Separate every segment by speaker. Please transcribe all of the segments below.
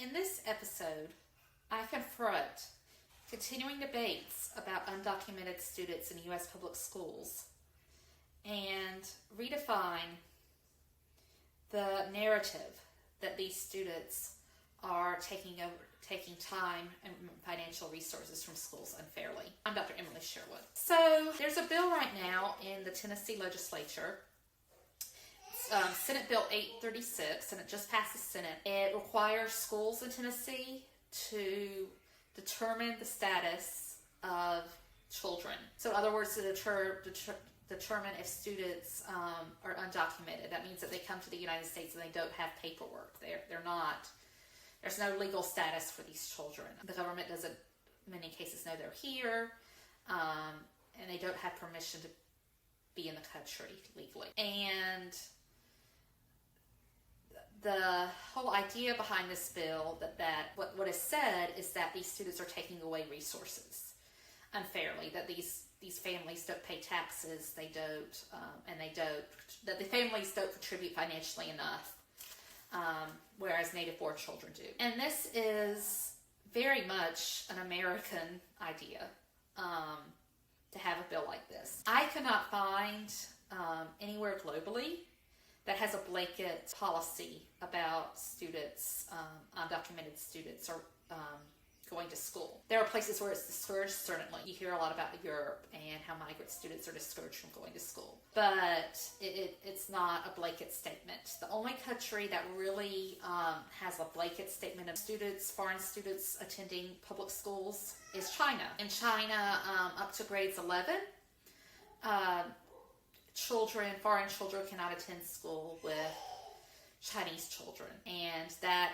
Speaker 1: In this episode, I confront continuing debates about undocumented students in U.S. public schools and redefine the narrative that these students are taking time and financial resources from schools unfairly. I'm Dr. Emily Sherwood. So there's a bill right now in the Tennessee legislature, Senate Bill 836, and it just passed the Senate. It requires schools in Tennessee to determine the status of children. So in other words, to determine if students are undocumented. That means that they come to the United States and they don't have paperwork. They're not. There's no legal status for these children. The government doesn't, in many cases, know they're here, and they don't have permission to be in the country legally. And the whole idea behind this bill, what is said is that these students are taking away resources unfairly, that these families don't pay taxes, that the families don't contribute financially enough, whereas native born children do. And this is very much an American idea, to have a bill like this. I cannot find anywhere globally that has a blanket policy about students, undocumented students, or going to school. There are places where it's discouraged, certainly. You hear a lot about Europe and how migrant students are discouraged from going to school. But it's not a blanket statement. The only country that really has a blanket statement of foreign students attending public schools is China. In China, up to grades 11, foreign children cannot attend school with Chinese children. And that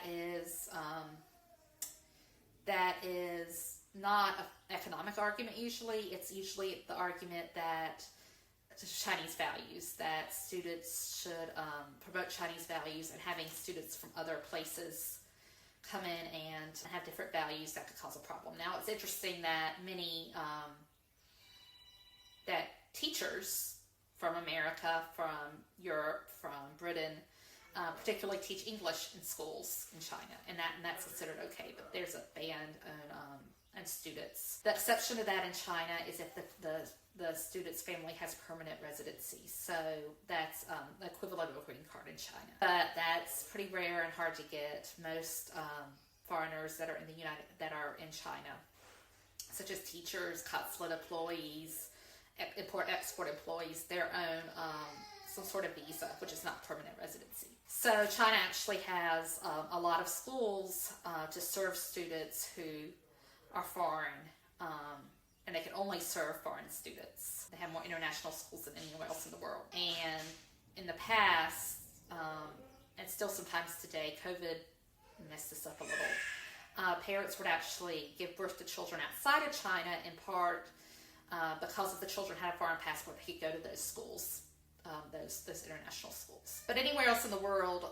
Speaker 1: is not an economic argument usually. It's usually the argument that Chinese values, that students should promote Chinese values, and having students from other places come in and have different values that could cause a problem. Now, it's interesting that that teachers from America, from Europe, from Britain, particularly teach English in schools in China, and that's considered okay. But there's a ban on students. The exception to that in China is if the student's family has permanent residency. So that's the equivalent of a green card in China. But that's pretty rare and hard to get. Most foreigners that are in China, such as teachers, consulate employees, import-export employees, their own some sort of visa, which is not permanent residency. So China actually has a lot of schools to serve students who are foreign, and they can only serve foreign students. They have more international schools than anywhere else in the world. And in the past, and still sometimes today, COVID messed this up a little. Parents would actually give birth to children outside of China, in part because if the children had a foreign passport, they could go to those schools. Those international schools. But anywhere else in the world,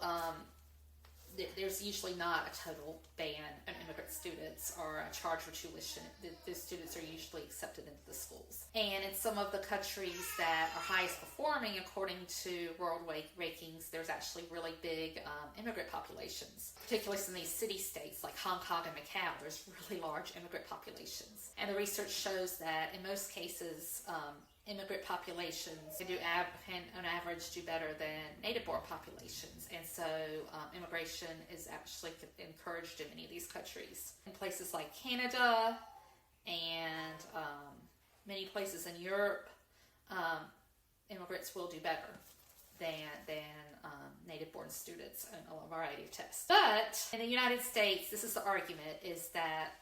Speaker 1: there's usually not a total ban on immigrant students or a charge for tuition. The students are usually accepted into the schools. And in some of the countries that are highest performing according to world rankings, there's actually really big immigrant populations, particularly in these city-states like Hong Kong and Macau. There's really large immigrant populations. And the research shows that in most cases, immigrant populations can on average do better than native-born populations, and so immigration is actually encouraged in many of these countries. In places like Canada and many places in Europe, immigrants will do better than native-born students on a variety of tests. But in the United States, this is the argument, is that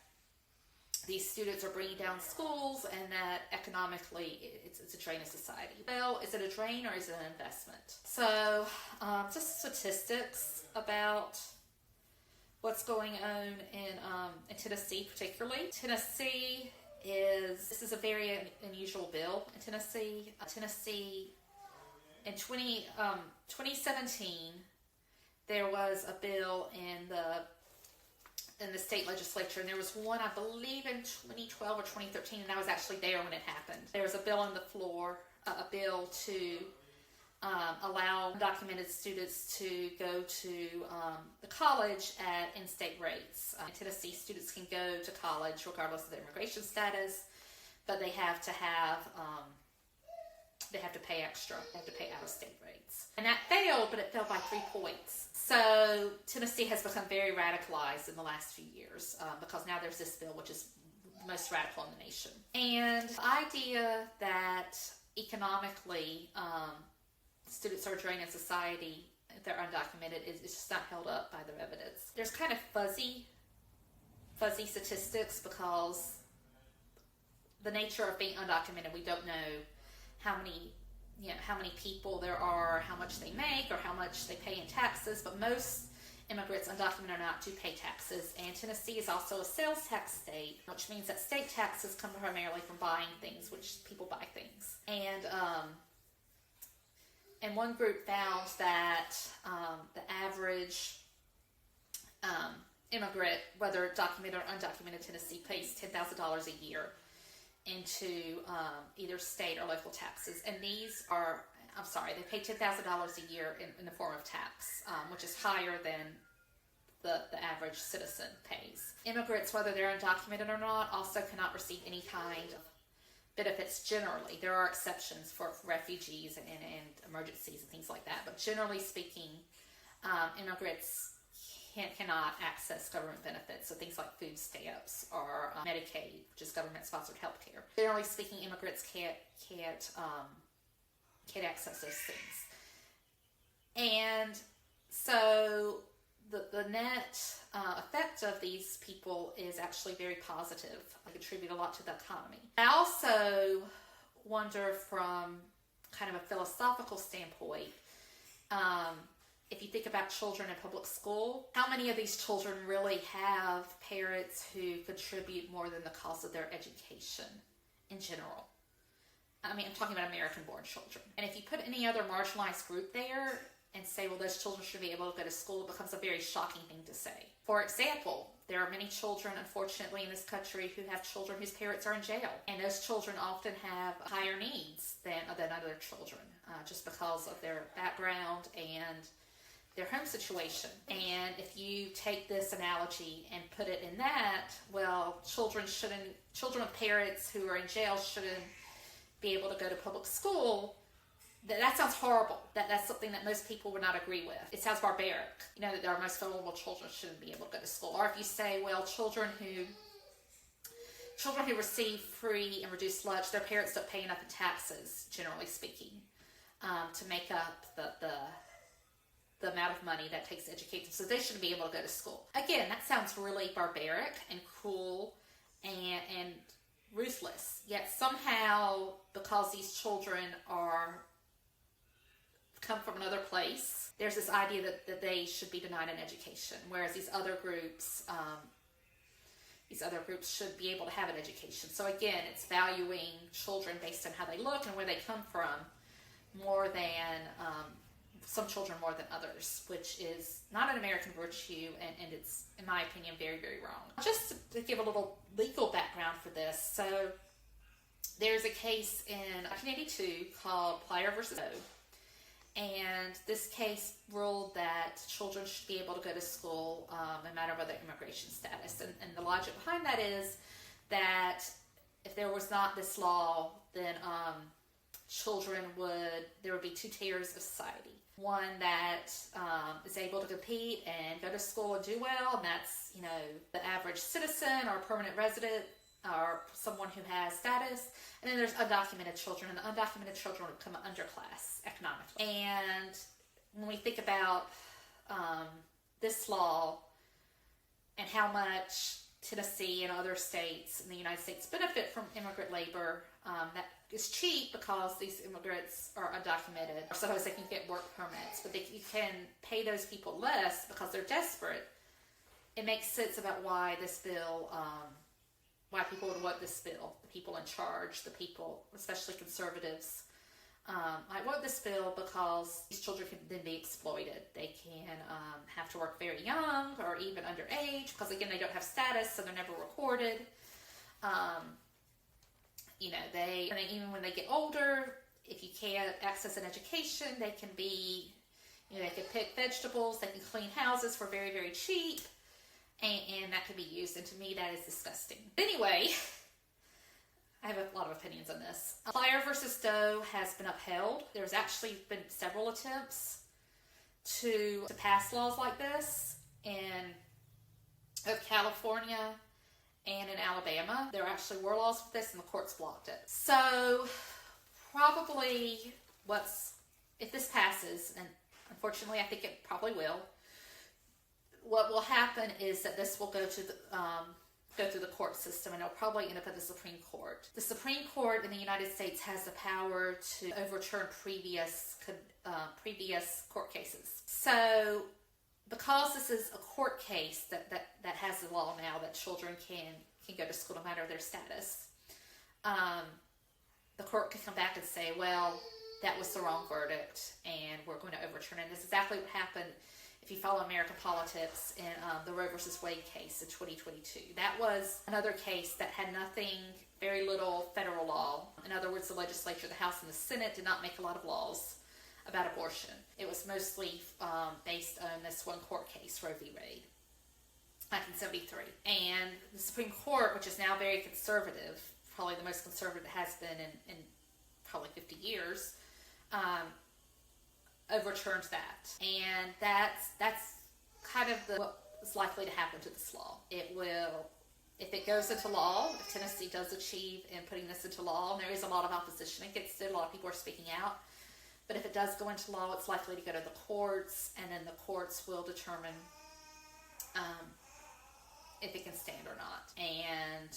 Speaker 1: these students are bringing down schools, and that economically it's a drain of society. Well, is it a drain or is it an investment? So just statistics about what's going on in Tennessee particularly. This is a very unusual bill in Tennessee. Tennessee, in 2017, there was a bill in the state legislature, and there was one, I believe, in 2012 or 2013, and I was actually there when it happened. There was a bill on the floor, a bill to allow undocumented students to go to the college at in-state rates. In Tennessee, students can go to college regardless of their immigration status, but they have to pay extra. They have to pay out-of-state rates. And that failed, but it failed by 3 points. So Tennessee has become very radicalized in the last few years because now there's this bill which is the most radical in the nation. And the idea that economically students are drained in society if they're undocumented is just not held up by their evidence. There's kind of fuzzy statistics because the nature of being undocumented, we don't know how many people there are, how much they make, or how much they pay in taxes, but most immigrants, undocumented or not, do pay taxes. And Tennessee is also a sales tax state, which means that state taxes come primarily from buying things, which people buy things. And one group found that the average immigrant, whether documented or undocumented in Tennessee, pays $10,000 a year into either state or local taxes. And these are, they pay $10,000 a year in the form of tax, which is higher than the average citizen pays. Immigrants, whether they're undocumented or not, also cannot receive any kind of benefits generally. There are exceptions for refugees and emergencies and things like that, but generally speaking, immigrants cannot access government benefits, so things like food stamps or Medicaid, which is government-sponsored health care. Generally speaking, immigrants can't access those things. And so the net effect of these people is actually very positive. I contribute a lot to the economy. I also wonder from kind of a philosophical standpoint, if you think about children in public school, how many of these children really have parents who contribute more than the cost of their education in general? I mean, I'm talking about American-born children. And if you put any other marginalized group there and say, well, those children should be able to go to school, it becomes a very shocking thing to say. For example, there are many children, unfortunately, in this country who have children whose parents are in jail. And those children often have higher needs than other children, just because of their background and their home situation. And if you take this analogy and put it in that, well, children with parents who are in jail shouldn't be able to go to public school. That sounds horrible. That's something that most people would not agree with. It sounds barbaric. That our most vulnerable children shouldn't be able to go to school. Or if you say, well, children who receive free and reduced lunch, their parents don't pay enough in taxes, generally speaking, to make up the amount of money that takes to educate them. So they shouldn't be able to go to school. Again, that sounds really barbaric and cruel and ruthless. Yet somehow, because these children come from another place, there's this idea that they should be denied an education, whereas these other groups should be able to have an education. So again, it's valuing children based on how they look and where they come from more than some children more than others, which is not an American virtue, and it's, in my opinion, very, very wrong. Just to give a little legal background for this, so there's a case in 1982 called Plyer versus O. And this case ruled that children should be able to go to school no matter what their immigration status. And the logic behind that is that if there was not this law, then there would be 2 tiers of society. One that is able to compete and go to school and do well, and that's, the average citizen or permanent resident or someone who has status. And then there's undocumented children, and the undocumented children would become an underclass economically. And when we think about this law and how much Tennessee and other states in the United States benefit from immigrant labor, that is cheap because these immigrants are undocumented. Sometimes they can get work permits, but you can pay those people less because they're desperate. It makes sense about why this bill, why people would want this bill. The people in charge, the people, especially conservatives, I want this bill because these children can then be exploited. They can have to work very young or even underage because, again, they don't have status, so they're never recorded. Even when they get older, if you can't access an education, they can be, they can pick vegetables, they can clean houses for very, very cheap, and that can be used. And to me, that is disgusting. But anyway, I have a lot of opinions on this. Plier versus Doe has been upheld. There's actually been several attempts to pass laws like this in both California and in Alabama. There actually were laws for this, and the courts blocked it. So probably if this passes, and unfortunately I think it probably will, what will happen is that this will go through the court system, and it'll probably end up at the Supreme Court. The Supreme Court in the United States has the power to overturn previous court cases. So because this is a court case that has the law now that children can go to school no matter their status, the court can come back and say, well, that was the wrong verdict, and we're going to overturn it. And this is exactly what happened if you follow American politics in the Roe versus Wade case in 2022. That was another case that had very little federal law. In other words, the legislature, the House and the Senate, did not make a lot of laws about abortion. It was mostly based on this one court case, Roe v. Wade, 1973. And the Supreme Court, which is now very conservative, probably the most conservative it has been in probably 50 years, overturned that. And that's kind of what is likely to happen to this law. It will, if it goes into law, if Tennessee does achieve in putting this into law, and there is a lot of opposition against it, a lot of people are speaking out, but if it does go into law, it's likely to go to the courts, and then the courts will determine if it can stand or not. And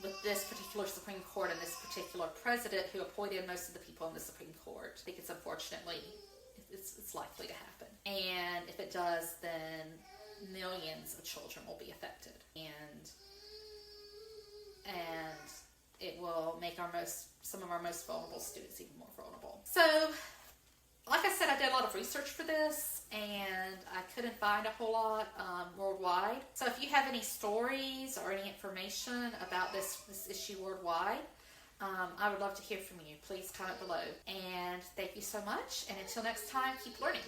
Speaker 1: with this particular Supreme Court and this particular president who appointed most of the people in the Supreme Court, I think it's likely to happen. And if it does, then millions of children will be affected. And it will make some of our most vulnerable students even more vulnerable. So, like I said, I did a lot of research for this, and I couldn't find a whole lot worldwide. So if you have any stories or any information about this issue worldwide, I would love to hear from you. Please comment below. And thank you so much. And until next time, keep learning.